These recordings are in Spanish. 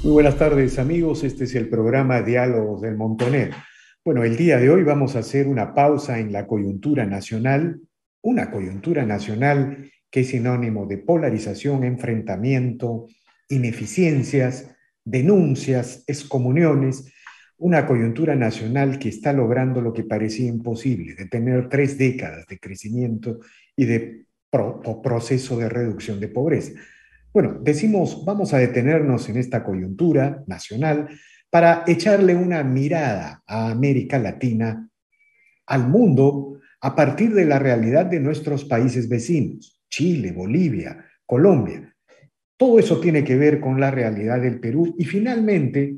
Muy buenas tardes, amigos. Este es el programa Diálogos del Montoner. Bueno, el día de hoy vamos a hacer una pausa en la coyuntura nacional, una coyuntura nacional que es sinónimo de polarización, enfrentamiento, ineficiencias, denuncias, excomuniones, una coyuntura nacional que está logrando lo que parecía imposible, de tener 3 décadas de crecimiento y de proceso de reducción de pobreza. Bueno, decimos, vamos a detenernos en esta coyuntura nacional para echarle una mirada a América Latina, al mundo, a partir de la realidad de nuestros países vecinos, Chile, Bolivia, Colombia. Todo eso tiene que ver con la realidad del Perú y finalmente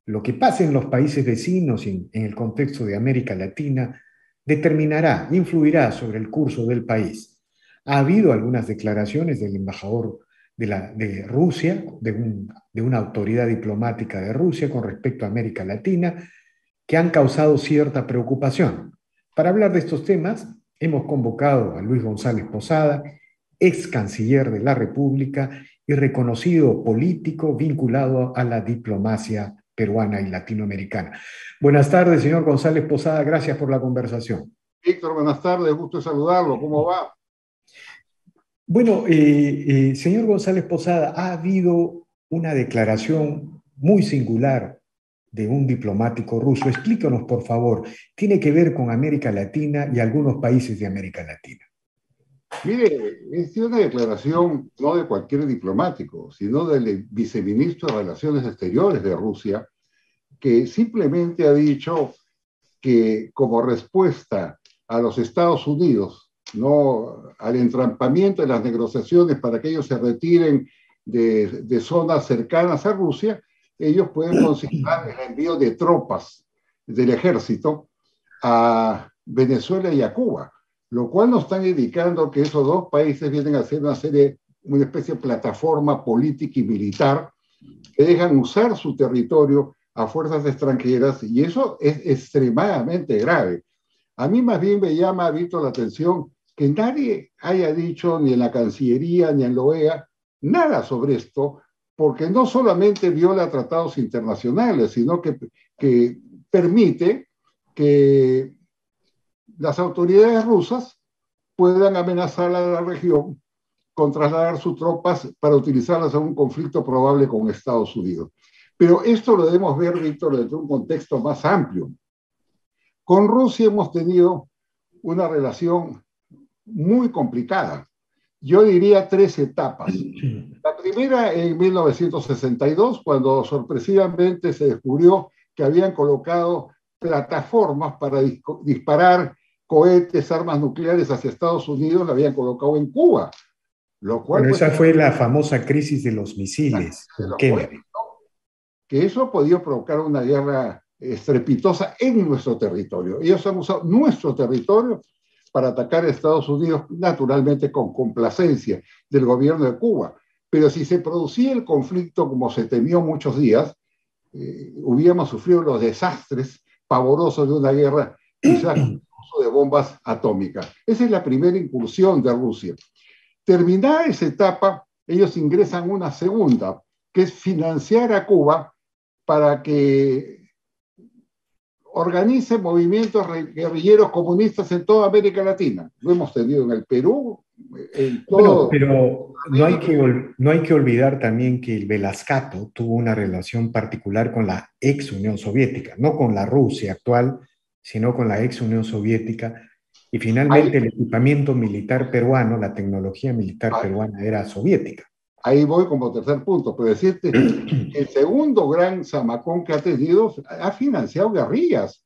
lo que pasa en los países vecinos y en el contexto de América Latina determinará, influirá sobre el curso del país. Ha habido algunas declaraciones del embajador de Rusia, de una autoridad diplomática de Rusia con respecto a América Latina, que han causado cierta preocupación. Para hablar de estos temas, hemos convocado a Luis González Posada, ex canciller de la República y reconocido político vinculado a la diplomacia peruana y latinoamericana. Buenas tardes, señor González Posada, gracias por la conversación. Víctor, buenas tardes, gusto saludarlo. ¿Cómo va? Bueno, señor González Posada, ha habido una declaración muy singular de un diplomático ruso. Explícanos, por favor. Tiene que ver con América Latina y algunos países de América Latina. Mire, es una declaración no de cualquier diplomático, sino del viceministro de Relaciones Exteriores de Rusia, que simplemente ha dicho que como respuesta a los Estados Unidos, no al entrampamiento de las negociaciones para que ellos se retiren de zonas cercanas a Rusia, ellos pueden considerar el envío de tropas del ejército a Venezuela y a Cuba, lo cual nos están indicando que esos dos países vienen a ser una especie de plataforma política y militar que dejan usar su territorio a fuerzas extranjeras, y eso es extremadamente grave. A mí más bien me llama, Víctor, la atención que nadie haya dicho, ni en la Cancillería, ni en la OEA, nada sobre esto, porque no solamente viola tratados internacionales, sino que permite que las autoridades rusas puedan amenazar a la región con trasladar sus tropas para utilizarlas en un conflicto probable con Estados Unidos. Pero esto lo debemos ver, Víctor, desde un contexto más amplio. Con Rusia hemos tenido una relación muy complicada. Yo diría 3 etapas. La primera en 1962, cuando sorpresivamente se descubrió que habían colocado plataformas para disparar cohetes, armas nucleares hacia Estados Unidos, la habían colocado en Cuba, lo cual Bueno, pues esa fue la famosa crisis de los misiles de con los cohetes, Kennedy. ¿no? Que eso ha podido provocar una guerra estrepitosa en nuestro territorio. Ellos han usado nuestro territorio para atacar a Estados Unidos, naturalmente con complacencia del gobierno de Cuba. Pero si se producía el conflicto como se temió muchos días, hubiéramos sufrido los desastres pavorosos de una guerra, quizás con el uso de bombas atómicas. Esa es la primera incursión de Rusia. Terminada esa etapa, ellos ingresan una segunda, que es financiar a Cuba para que organice movimientos guerrilleros comunistas en toda América Latina. Lo hemos tenido en el Perú, en Bueno, todo pero América. no hay que olvidar también que el Velascato tuvo una relación particular con la ex Unión Soviética, no con la Rusia actual, sino con la ex Unión Soviética. Y finalmente Ahí, el equipamiento militar peruano, la tecnología militar peruana era soviética. ahí voy como tercer punto, pero decirte que el segundo gran zamacón que ha tenido ha financiado guerrillas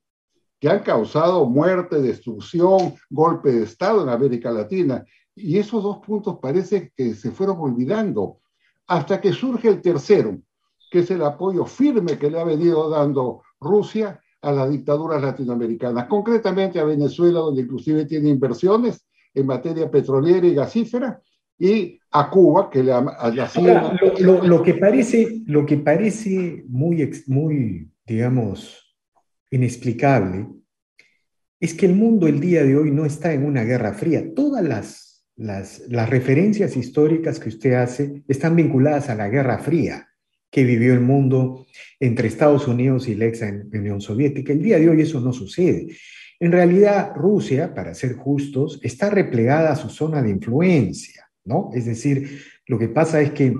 que han causado muerte, destrucción, golpe de Estado en América Latina. Y esos dos puntos parece que se fueron olvidando, hasta que surge el tercero, que es el apoyo firme que le ha venido dando Rusia a las dictaduras latinoamericanas, concretamente a Venezuela, donde inclusive tiene inversiones en materia petrolera y gasífera, y a Cuba, que le hacía... Ahora, lo que parece muy, muy, digamos, inexplicable es que el mundo el día de hoy no está en una guerra fría. Todas las referencias históricas que usted hace están vinculadas a la Guerra Fría. que vivió el mundo entre Estados Unidos y la ex Unión Soviética. El día de hoy eso no sucede. En realidad, Rusia, para ser justos, está replegada a su zona de influencia, ¿no? Es decir, lo que pasa es que,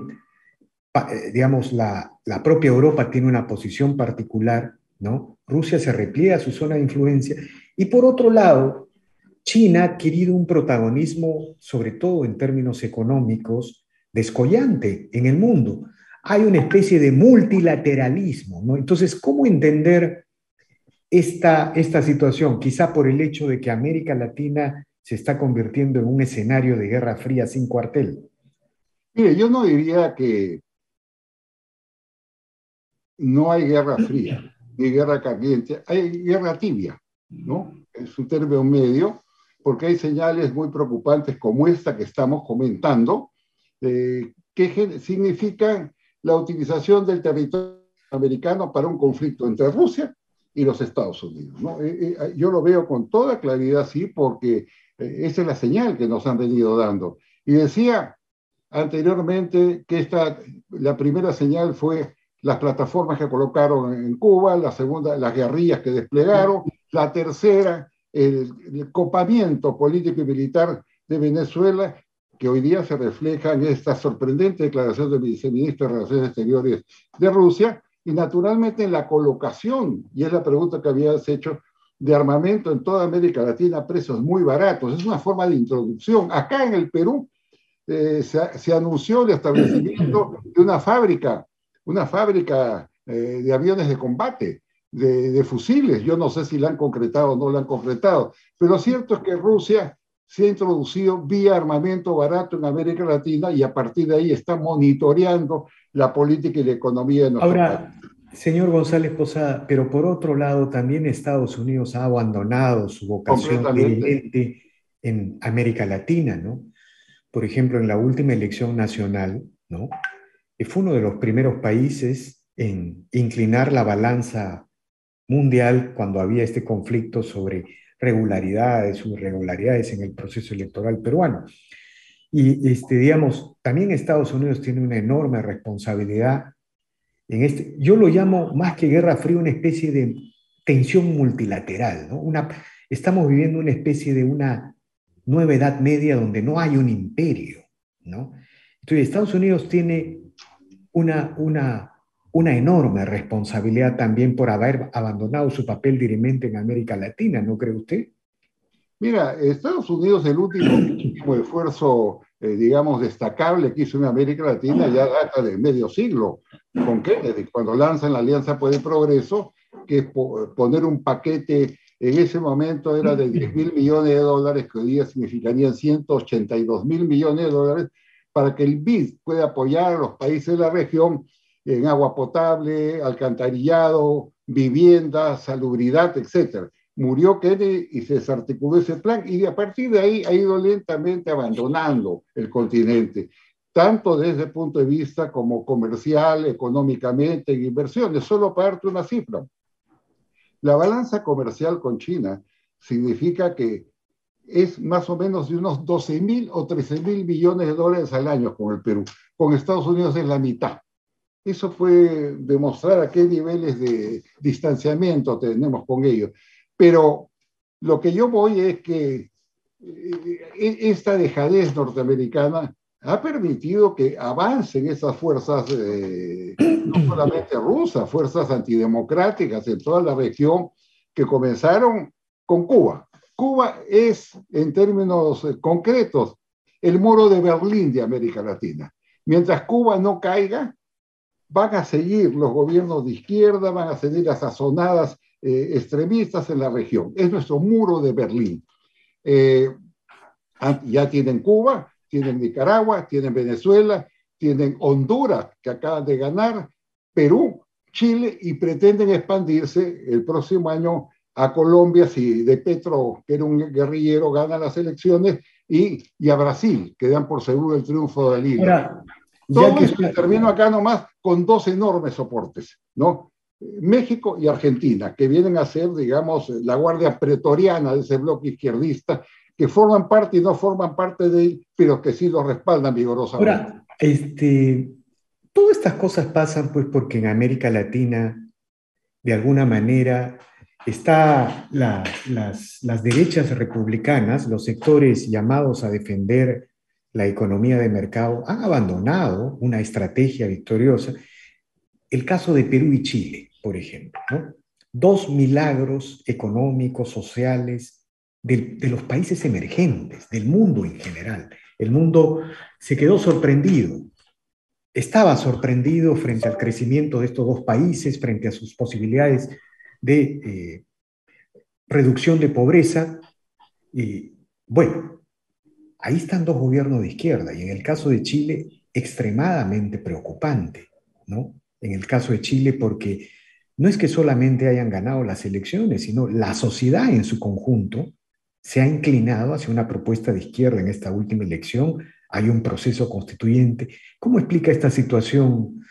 digamos, la propia Europa tiene una posición particular, ¿no? Rusia se repliega a su zona de influencia y por otro lado, China ha adquirido un protagonismo, sobre todo en términos económicos, descollante en el mundo. Hay una especie de multilateralismo, ¿no? Entonces, ¿cómo entender esta situación? Quizá por el hecho de que América Latina se está convirtiendo en un escenario de guerra fría sin cuartel. Mire, yo no diría que no hay guerra fría ni guerra caliente, hay guerra tibia, ¿no? Es un término medio, porque hay señales muy preocupantes como esta que estamos comentando, que significan la utilización del territorio americano para un conflicto entre Rusia y los Estados Unidos, ¿no? Yo lo veo con toda claridad, sí, porque esa es la señal que nos han venido dando. Y decía anteriormente que la primera señal fue las plataformas que colocaron en Cuba, la segunda, las guerrillas que desplegaron, la tercera, el copamiento político y militar de Venezuela, que hoy día se refleja en esta sorprendente declaración del viceministro de Relaciones Exteriores de Rusia, y naturalmente en la colocación, y es la pregunta que habías hecho, de armamento en toda América Latina a precios muy baratos. Es una forma de introducción. Acá en el Perú se anunció el establecimiento de una fábrica de aviones de combate, de fusiles. Yo no sé si la han concretado o no la han concretado, pero lo cierto es que Rusia se ha introducido vía armamento barato en América Latina y a partir de ahí está monitoreando la política y la economía de nuestro país. Ahora, señor González Posada, pero por otro lado, también Estados Unidos ha abandonado su vocación Completamente. diridente en América Latina, ¿no? Por ejemplo, en la última elección nacional, ¿no? Fue uno de los primeros países en inclinar la balanza mundial cuando había este conflicto sobre regularidades o irregularidades en el proceso electoral peruano. Y, digamos, también Estados Unidos tiene una enorme responsabilidad en este. Yo lo llamo más que guerra fría, una especie de tensión multilateral, ¿no? Estamos viviendo una especie de una nueva edad media donde no hay un imperio, ¿no? Entonces, Estados Unidos tiene una, una, una enorme responsabilidad también por haber abandonado su papel dirimente en América Latina, ¿no cree usted? Mira, Estados Unidos, el último esfuerzo, digamos, destacable que hizo en América Latina ya data de medio siglo, con Kennedy, cuando lanzan la Alianza por el Progreso, que es poner un paquete, en ese momento era de 10.000 millones de dólares, que hoy día significarían 182.000 millones de dólares, para que el BID pueda apoyar a los países de la región en agua potable, alcantarillado, vivienda, salubridad, etcétera. Murió Kennedy y se desarticuló ese plan y a partir de ahí ha ido lentamente abandonando el continente, tanto desde el punto de vista como comercial, económicamente, en inversiones. Solo para darte una cifra, la balanza comercial con China significa que es más o menos de unos 12.000 o 13.000 millones de dólares al año con el Perú. Con Estados Unidos es la mitad. Eso fue demostrar a qué niveles de distanciamiento tenemos con ellos. Pero lo que yo voy es que esta dejadez norteamericana ha permitido que avancen esas fuerzas, no solamente rusas, fuerzas antidemocráticas en toda la región, que comenzaron con Cuba. Cuba es, en términos concretos, el muro de Berlín de América Latina. Mientras Cuba no caiga, van a seguir los gobiernos de izquierda, van a seguir las sazonadas extremistas en la región. Es nuestro muro de Berlín. Ya tienen Cuba, tienen Nicaragua, tienen Venezuela, tienen Honduras, que acaban de ganar, Perú, Chile, y pretenden expandirse el próximo año a Colombia, si de Petro, que era un guerrillero, gana las elecciones, y a Brasil, que dan por seguro el triunfo de la Liga. Ahora, ya Todo que esto termino acá nomás con dos enormes soportes, ¿no? México y Argentina, que vienen a ser, digamos, la guardia pretoriana de ese bloque izquierdista, que forman parte y no forman parte de él, pero que sí lo respaldan vigorosamente. ahora, todas estas cosas pasan pues porque en América Latina, de alguna manera, las derechas republicanas, los sectores llamados a defender la economía de mercado, han abandonado una estrategia victoriosa. El caso de Perú y Chile, por ejemplo, ¿no? Dos milagros económicos, sociales de los países emergentes, del mundo en general. El mundo se quedó sorprendido, estaba sorprendido frente al crecimiento de estos dos países, frente a sus posibilidades de reducción de pobreza. Y bueno, ahí están dos gobiernos de izquierda y en el caso de Chile, extremadamente preocupante, ¿no? En el caso de Chile, porque no es que solamente hayan ganado las elecciones, sino la sociedad en su conjunto se ha inclinado hacia una propuesta de izquierda en esta última elección. Hay un proceso constituyente. ¿Cómo explica esta situación,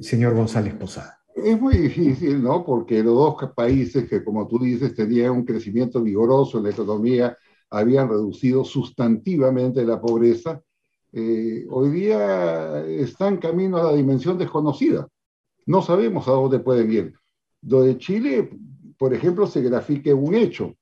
señor González Posada? Es muy difícil, ¿no? Porque los dos países que, como tú dices, tenían un crecimiento vigoroso en la economía, habían reducido sustantivamente la pobreza, hoy día están camino a la dimensión desconocida. No sabemos a dónde pueden ir. Lo de Chile, por ejemplo, se grafica un hecho.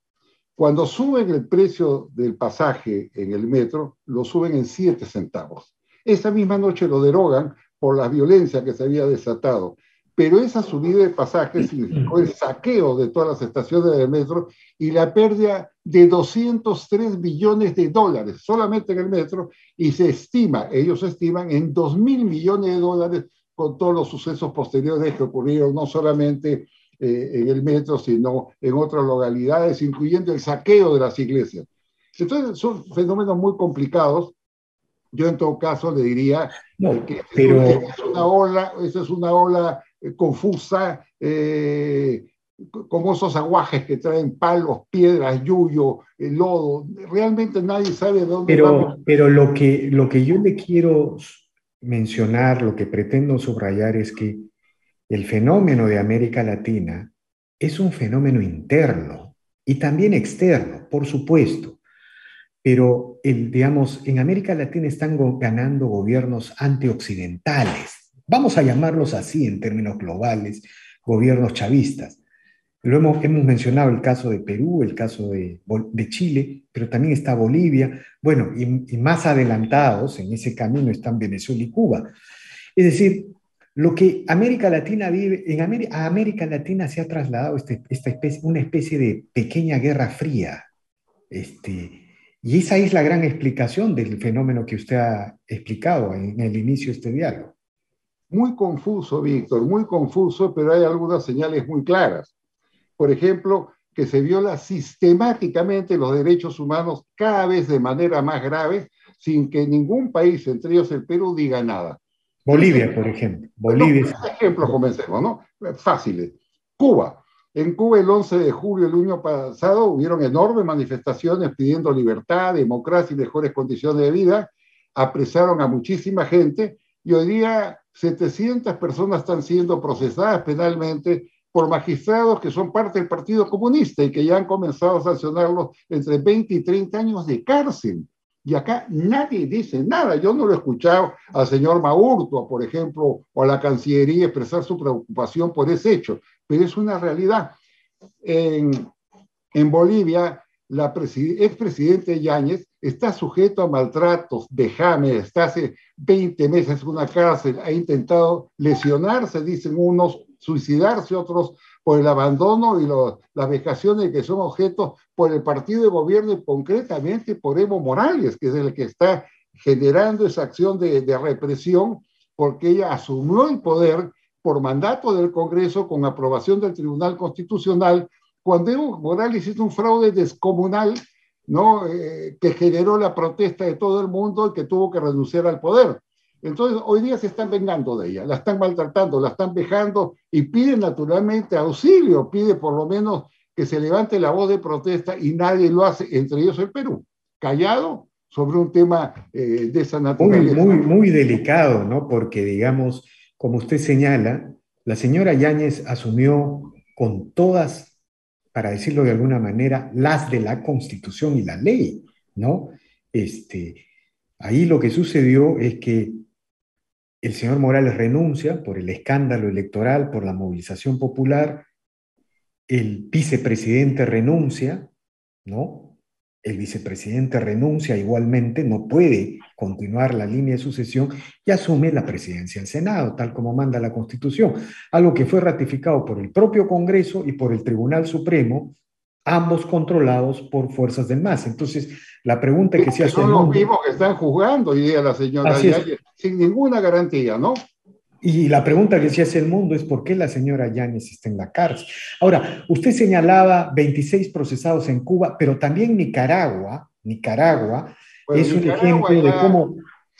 Cuando suben el precio del pasaje en el metro, lo suben en 7 centavos. Esa misma noche lo derogan por la violencia que se había desatado. Pero esa subida de pasajes significó el saqueo de todas las estaciones del metro y la pérdida de 203 billones de dólares solamente en el metro, y se estima, ellos estiman en 2.000 millones de dólares con todos los sucesos posteriores que ocurrieron no solamente en el metro, sino en otras localidades, incluyendo el saqueo de las iglesias. Entonces son fenómenos muy complicados. Yo en todo caso le diría No, que pero esa es una ola confusa, como esos aguajes que traen palos, piedras, yuyo, lodo. Realmente nadie sabe de dónde vamos. Pero lo que yo le quiero mencionar, lo que pretendo subrayar es que el fenómeno de América Latina es un fenómeno interno y también externo, por supuesto, pero digamos, en América Latina están ganando gobiernos antioccidentales, vamos a llamarlos así en términos globales, gobiernos chavistas. Hemos mencionado el caso de Perú, el caso de Chile, pero también está Bolivia. Bueno, y más adelantados en ese camino están Venezuela y Cuba. Es decir, lo que América Latina vive, a América Latina se ha trasladado una especie de pequeña guerra fría. Y esa es la gran explicación del fenómeno que usted ha explicado en el inicio de este diálogo. Muy confuso, Víctor, muy confuso, pero hay algunas señales muy claras. Por ejemplo, que se viola sistemáticamente los derechos humanos cada vez de manera más grave, sin que ningún país, entre ellos el Perú, diga nada. Bolivia, por ejemplo. No, Bolivia. ejemplos comencemos, ¿no? Fáciles. Cuba. En Cuba el 11 de julio del año pasado hubieron enormes manifestaciones pidiendo libertad, democracia y mejores condiciones de vida. Apresaron a muchísima gente y hoy día 700 personas están siendo procesadas penalmente por magistrados que son parte del Partido Comunista y que ya han comenzado a sancionarlos entre 20 y 30 años de cárcel. Y acá nadie dice nada. Yo no lo he escuchado al señor Maurtua, por ejemplo, o a la Cancillería expresar su preocupación por ese hecho, pero es una realidad. En Bolivia, la expresidente Yáñez está sujeto a maltratos, vejames, está hace 20 meses en una cárcel, ha intentado lesionarse, dicen unos, suicidarse otros, por el abandono y las vejaciones que son objeto por el partido de gobierno y concretamente por Evo Morales, que es el que está generando esa acción de represión, porque ella asumió el poder por mandato del Congreso con aprobación del Tribunal Constitucional, cuando Evo Morales hizo un fraude descomunal, ¿no? Que generó la protesta de todo el mundo y que tuvo que renunciar al poder. Entonces, hoy día se están vengando de ella, la están maltratando, la están vejando y piden naturalmente auxilio, pide por lo menos que se levante la voz de protesta y nadie lo hace, entre ellos el Perú, callado sobre un tema de esa naturaleza. Muy delicado, ¿no? Porque, digamos, como usted señala, la señora Yáñez asumió con todas, para decirlo de alguna manera, las de la Constitución y la ley, ¿no? Ahí lo que sucedió es que el señor Morales renuncia por el escándalo electoral, por la movilización popular, el vicepresidente renuncia, ¿no? El vicepresidente renuncia igualmente, no puede continuar la línea de sucesión y asume la presidencia del Senado, tal como manda la Constitución, algo que fue ratificado por el propio Congreso y por el Tribunal Supremo, ambos controlados por fuerzas del MAS. Entonces, la pregunta que se Que hace el son los mundo, mismos que están juzgando hoy día la señora así es, Yáñez, sin ninguna garantía, ¿no? y la pregunta que se hace el mundo es por qué la señora Yáñez está en la cárcel. Ahora, usted señalaba 26 procesados en Cuba, pero también Nicaragua Bueno, es un Nicaragua ejemplo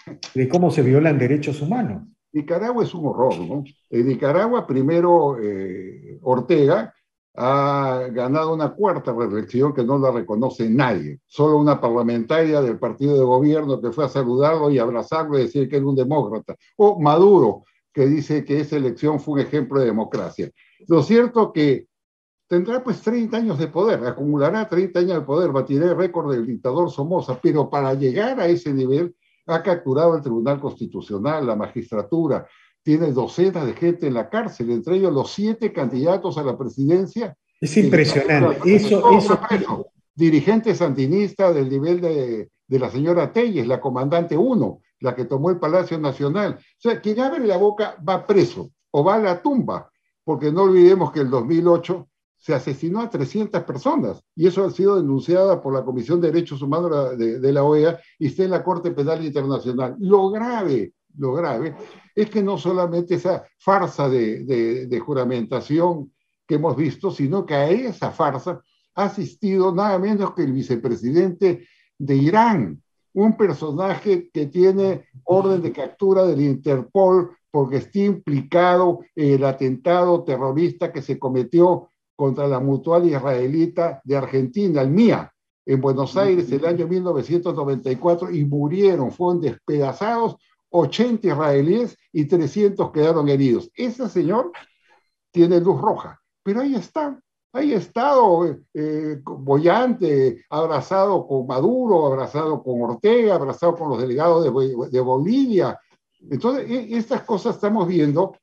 ya, de cómo se violan derechos humanos. Nicaragua es un horror, ¿no? En Nicaragua, primero, Ortega ha ganado una cuarta reelección que no la reconoce nadie. Solo una parlamentaria del partido de gobierno que fue a saludarlo y abrazarlo y decir que era un demócrata. O Maduro, que dice que esa elección fue un ejemplo de democracia. Lo cierto que tendrá pues 30 años de poder, acumulará 30 años de poder, batirá el récord del dictador Somoza, pero para llegar a ese nivel ha capturado el Tribunal Constitucional, la magistratura, tiene docenas de gente en la cárcel, entre ellos los 7 candidatos a la presidencia Es que le salieron impresionante. todos están presos. Dirigente sandinista del nivel de la señora Telles, la comandante 1, la que tomó el Palacio Nacional. O sea, quien abre la boca va preso o va a la tumba, porque no olvidemos que en el 2008 se asesinó a 300 personas y eso ha sido denunciada por la Comisión de Derechos Humanos de la OEA y está en la Corte Penal Internacional. Lo grave es que no solamente esa farsa de juramentación que hemos visto, sino que a esa farsa ha asistido nada menos que el vicepresidente de Irán, un personaje que tiene orden de captura del Interpol porque está implicado en el atentado terrorista que se cometió contra la mutual israelita de Argentina, el MIA, en Buenos Aires el año 1994 y murieron, fueron despedazados 80 israelíes y 300 quedaron heridos. Ese señor tiene luz roja, pero ahí ha estado boyante, abrazado con Maduro, abrazado con Ortega, abrazado con los delegados de Bolivia. Entonces, estas cosas estamos viendo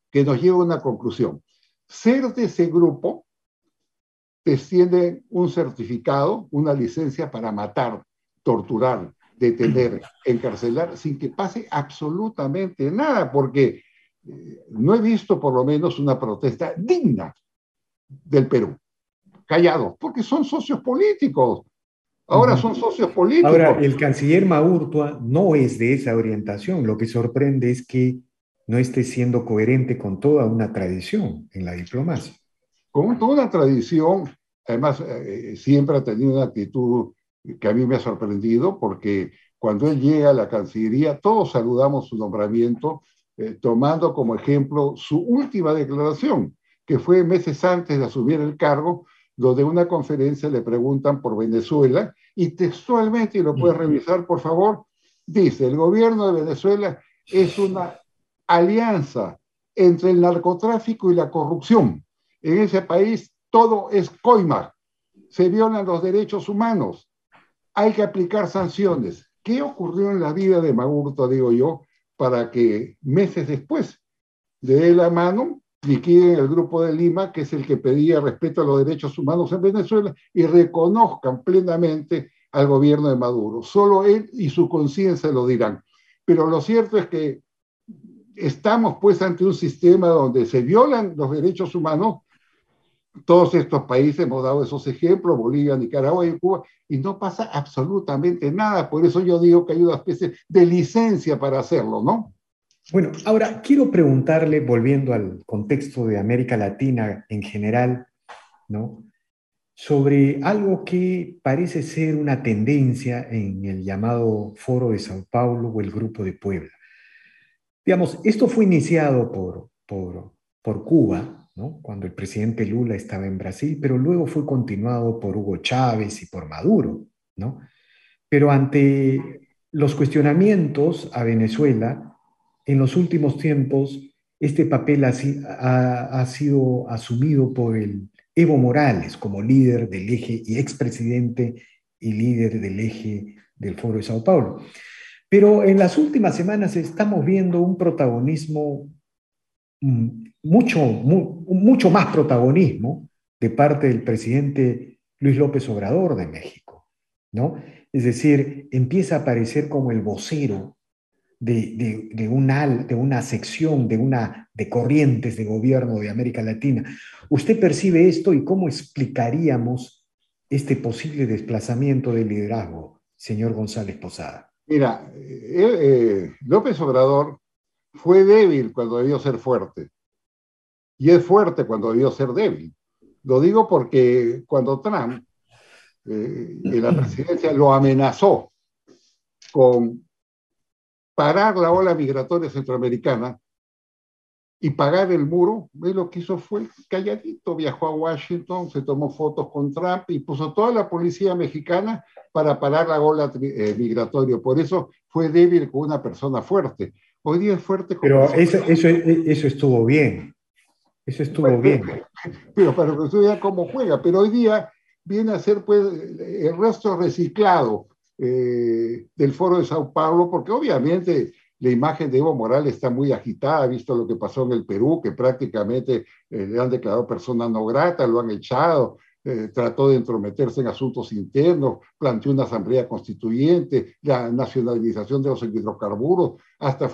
que nos lleva a una conclusión. Ser de ese grupo te extiende un certificado, una licencia para matar, torturar, detener, encarcelar, sin que pase absolutamente nada, porque no he visto por lo menos una protesta digna del Perú, callados, porque son socios políticos. Ahora son socios Ahora, políticos. el canciller Maurtua no es de esa orientación. Lo que sorprende es que no esté siendo coherente con toda una tradición en la diplomacia. Con toda una tradición, además siempre ha tenido una actitud que a mí me ha sorprendido, porque cuando él llega a la Cancillería, todos saludamos su nombramiento, tomando como ejemplo su última declaración, que fue meses antes de asumir el cargo, donde en una conferencia le preguntan por Venezuela, y textualmente, y lo puedes revisar por favor, dice, el gobierno de Venezuela es una alianza entre el narcotráfico y la corrupción. En ese país todo es coima, se violan los derechos humanos, hay que aplicar sanciones. ¿Qué ocurrió en la vida de Maurto, digo yo, para que meses después de la mano liquiden el Grupo de Lima, que es el que pedía respeto a los derechos humanos en Venezuela, y reconozcan plenamente al gobierno de Maduro? Solo él y su conciencia lo dirán. Pero lo cierto es que estamos pues ante un sistema donde se violan los derechos humanos. Todos estos países hemos dado esos ejemplos, Bolivia, Nicaragua y Cuba, y no pasa absolutamente nada. Por eso yo digo que hay una especie de licencia para hacerlo, ¿no? Bueno, ahora quiero preguntarle, volviendo al contexto de América Latina en general, ¿no? Sobre algo que parece ser una tendencia en el llamado Foro de Sao Paulo o el Grupo de Puebla. Digamos, esto fue iniciado por Cuba, ¿no? Cuando el presidente Lula estaba en Brasil, pero luego fue continuado por Hugo Chávez y por Maduro, ¿no? Pero ante los cuestionamientos a Venezuela, en los últimos tiempos, este papel ha sido asumido por el Evo Morales como líder del eje y expresidente y líder del eje del Foro de Sao Paulo. Pero en las últimas semanas estamos viendo un protagonismo, mucho más protagonismo de parte del presidente Luis López Obrador de México, ¿no? Es decir, empieza a aparecer como el vocero de una sección, de corrientes de gobierno de América Latina. ¿Usted percibe esto y cómo explicaríamos este posible desplazamiento de liderazgo, señor González Posada? Mira, López Obrador fue débil cuando debió ser fuerte y es fuerte cuando debió ser débil. Lo digo porque cuando Trump en la presidencia lo amenazó con parar la ola migratoria centroamericana y pagar el muro, él lo que hizo fue calladito, viajó a Washington, se tomó fotos con Trump y puso toda la policía mexicana para parar la ola migratoria. Por eso fue débil con una persona fuerte. Hoy día es fuerte con Pero personas. eso estuvo bien, eso estuvo bien. Pero para que usted vea cómo juega, pero hoy día viene a ser pues el rostro reciclado del Foro de Sao Paulo, porque obviamente la imagen de Evo Morales está muy agitada, visto lo que pasó en el Perú, que prácticamente le han declarado persona no grata, lo han echado, trató de entrometerse en asuntos internos, planteó una asamblea constituyente, la nacionalización de los hidrocarburos, hasta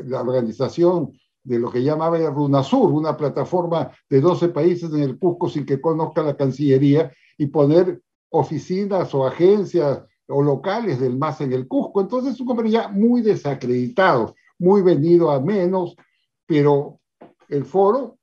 la organización de lo que llamaba el RUNASUR, una plataforma de 12 países en el Cusco sin que conozca la Cancillería, y poner oficinas o agencias o locales del MAS en el Cusco. Entonces es un hombre ya muy desacreditado, muy venido a menos, pero el foro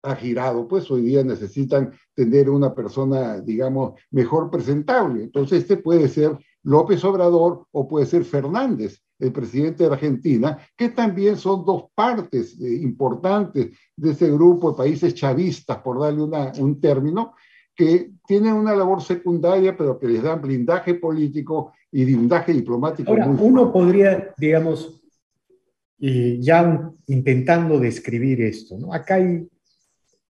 ha girado, pues hoy día necesitan tener una persona, digamos, mejor presentable. Entonces este puede ser López Obrador o puede ser Fernández, el presidente de Argentina, que también son dos partes importantes de ese grupo de países chavistas, por darle un término, que tienen una labor secundaria, pero que les dan blindaje político y blindaje diplomático Ahora, muy uno fuerte. podría, digamos, intentando describir esto, ¿no? Acá hay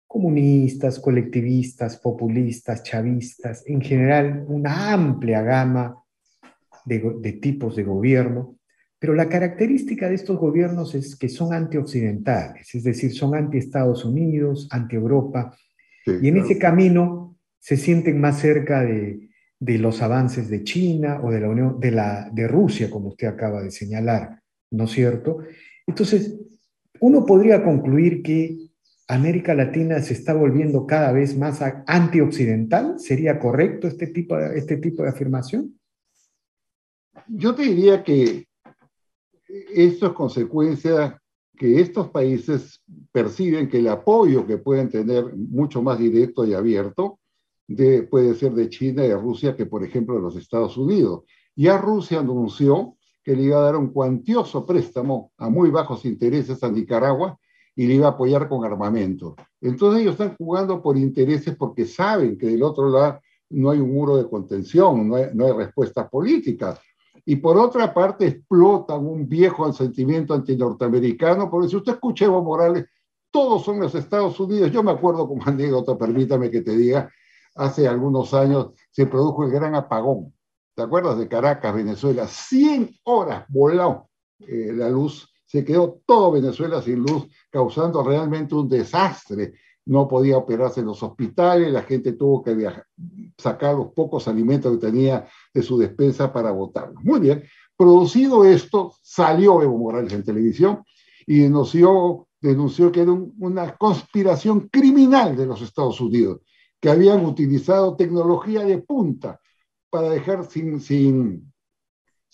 comunistas, colectivistas, populistas, chavistas, en general una amplia gama de tipos de gobierno, pero la característica de estos gobiernos es que son antioccidentales, es decir, son anti-Estados Unidos, anti-Europa, Sí, y en ese claro. camino se sienten más cerca de los avances de China o de la Unión, de Rusia, como usted acaba de señalar, ¿no es cierto? Entonces, uno podría concluir que América Latina se está volviendo cada vez más antioccidental. ¿Sería correcto este tipo de afirmación? Yo te diría que esto es consecuencia que estos países perciben que el apoyo que pueden tener mucho más directo y abierto puede ser de China y de Rusia que, por ejemplo, de los Estados Unidos. Ya Rusia anunció que le iba a dar un cuantioso préstamo a muy bajos intereses a Nicaragua y le iba a apoyar con armamento. Entonces ellos están jugando por intereses porque saben que del otro lado no hay un muro de contención, no hay respuestas políticas. Y por otra parte explotan un viejo sentimiento antinorteamericano, porque si usted escucha a Evo Morales, todos son los Estados Unidos. Yo me acuerdo como anécdota, permítame que te diga, hace algunos años se produjo el gran apagón. ¿Te acuerdas de Caracas, Venezuela? 100 horas voló la luz, se quedó todo Venezuela sin luz, causando realmente un desastre. No podía operarse en los hospitales, la gente tuvo que sacar los pocos alimentos que tenía de su despensa para votarlos. Muy bien, producido esto, salió Evo Morales en televisión y denunció que era una conspiración criminal de los Estados Unidos, que habían utilizado tecnología de punta para dejar sin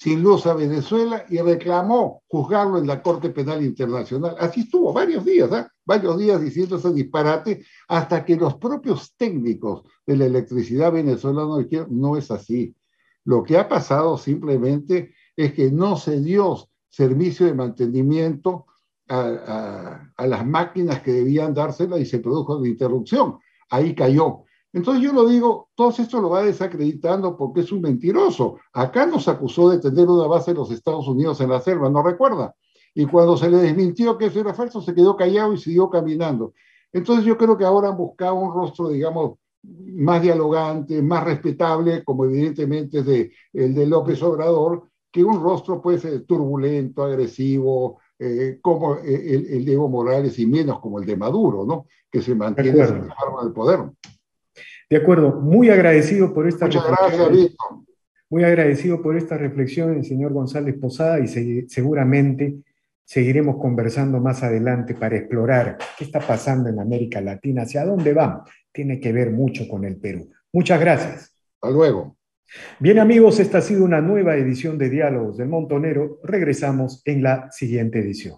luz a Venezuela y reclamó juzgarlo en la Corte Penal Internacional. Así estuvo varios días diciendo ese disparate, hasta que los propios técnicos de la electricidad venezolana dijeron, no es así. Lo que ha pasado simplemente es que no se dio servicio de mantenimiento a las máquinas que debían dársela y se produjo una interrupción. Ahí cayó. Entonces yo lo digo, todo esto lo va desacreditando porque es un mentiroso. Acá nos acusó de tener una base de los Estados Unidos en la selva, ¿no recuerda? Y cuando se le desmintió que eso era falso, se quedó callado y siguió caminando. Entonces yo creo que ahora han buscado un rostro, digamos, más dialogante, más respetable, como evidentemente es el de López Obrador, que un rostro puede ser turbulento, agresivo, como el de Evo Morales y menos como el de Maduro, ¿no? Que se De mantiene sin acuerdo. embargo en el poder. De acuerdo. Muy agradecido por esta Muchas reflexión. gracias, Víctor. Muy agradecido por esta reflexión, el señor González Posada, y seguramente seguiremos conversando más adelante para explorar qué está pasando en América Latina, hacia dónde vamos. Tiene que ver mucho con el Perú. Muchas gracias. Hasta luego. Bien amigos, esta ha sido una nueva edición de Diálogos del Montonero. Regresamos en la siguiente edición.